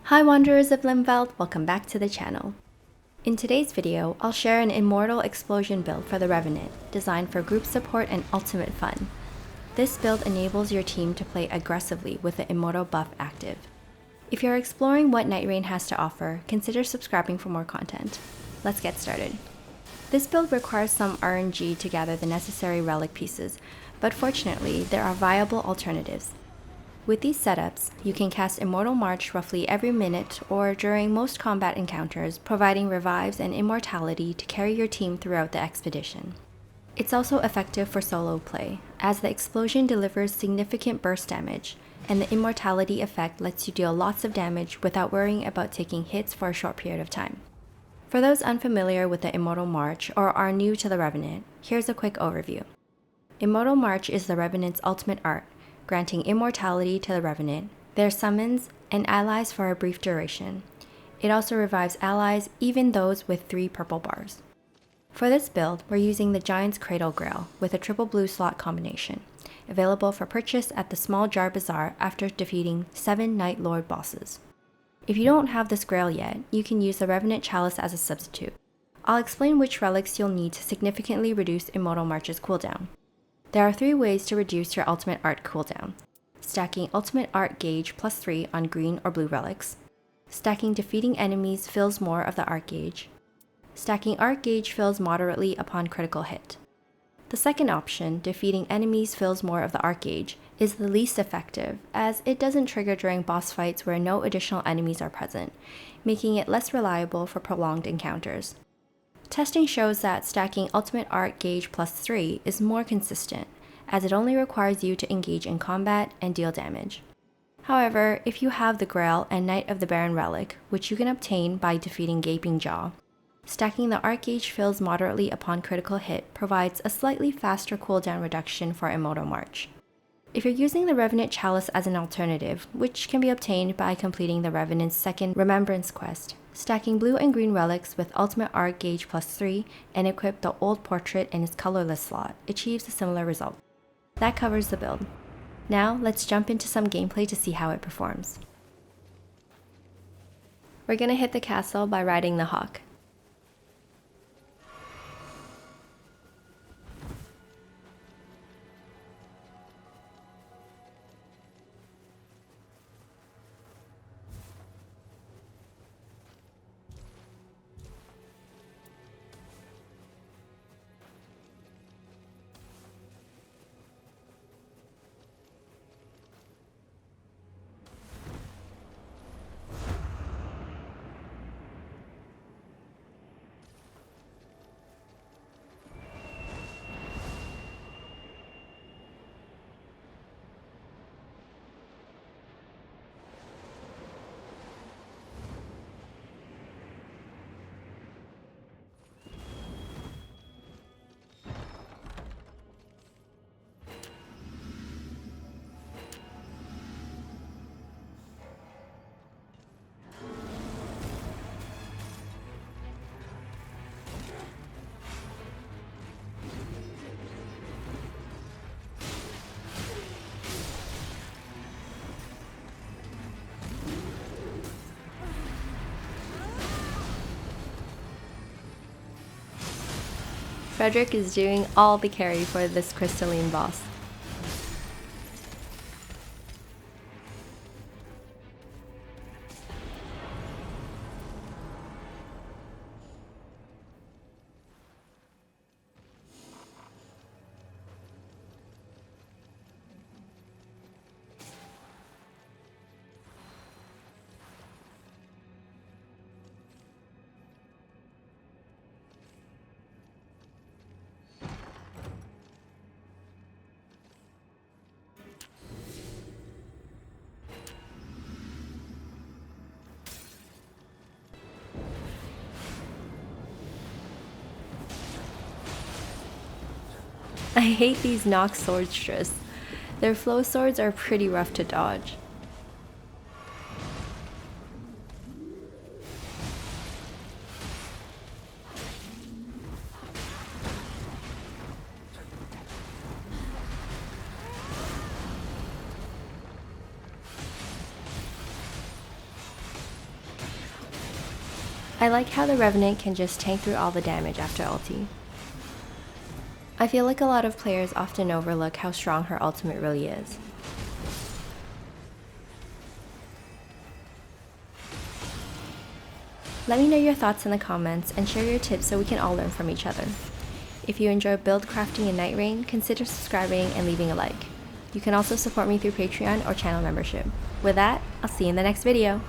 Hi Wanderers of Limveld, welcome back to the channel. In today's video, I'll share an Immortal explosion build for the Revenant, designed for group support and ultimate fun. This build enables your team to play aggressively with the Immortal buff active. If you're exploring what Nightreign has to offer, consider subscribing for more content. Let's get started. This build requires some RNG to gather the necessary relic pieces, but fortunately, there are viable alternatives. With these setups, you can cast Immortal March roughly every minute or during most combat encounters, providing revives and immortality to carry your team throughout the expedition. It's also effective for solo play, as the explosion delivers significant burst damage, and the immortality effect lets you deal lots of damage without worrying about taking hits for a short period of time. For those unfamiliar with the Immortal March or are new to the Revenant, here's a quick overview. Immortal March is the Revenant's ultimate art, granting immortality to the Revenant, their summons, and allies for a brief duration. It also revives allies, even those with 3 purple bars. For this build, we're using the Giant's Cradle Grail with a triple blue slot combination, available for purchase at the Small Jar Bazaar after defeating 7 Night Lord bosses. If you don't have this grail yet, you can use the Revenant Chalice as a substitute. I'll explain which relics you'll need to significantly reduce Immortal March's cooldown. There are 3 ways to reduce your Ultimate Art cooldown: stacking Ultimate Art gauge plus 3 on green or blue relics, stacking defeating enemies fills more of the art gauge, stacking art gauge fills moderately upon critical hit. The second option, defeating enemies fills more of the art gauge, is the least effective, as it doesn't trigger during boss fights where no additional enemies are present, making it less reliable for prolonged encounters. Testing shows that stacking Ultimate Art gauge plus 3 is more consistent, as it only requires you to engage in combat and deal damage. However, if you have the Grail and Knight of the Baron relic, which you can obtain by defeating Gaping Jaw, stacking the art gauge fills moderately upon critical hit provides a slightly faster cooldown reduction for Immortal March. If you're using the Revenant Chalice as an alternative, which can be obtained by completing the Revenant's second Remembrance quest, stacking blue and green relics with Ultimate Art gauge plus 3 and equip the Old Portrait in its colorless slot achieves a similar result. That covers the build. Now let's jump into some gameplay to see how it performs. We're gonna hit the castle by riding the Hawk. Frederick is doing all the carry for this crystalline boss. I hate these Nox Swordstress. Their flow swords are pretty rough to dodge. I like how the Revenant can just tank through all the damage after ulti. I feel like a lot of players often overlook how strong her ultimate really is. Let me know your thoughts in the comments and share your tips so we can all learn from each other. If you enjoy build crafting in Nightreign, consider subscribing and leaving a like. You can also support me through Patreon or channel membership. With that, I'll see you in the next video.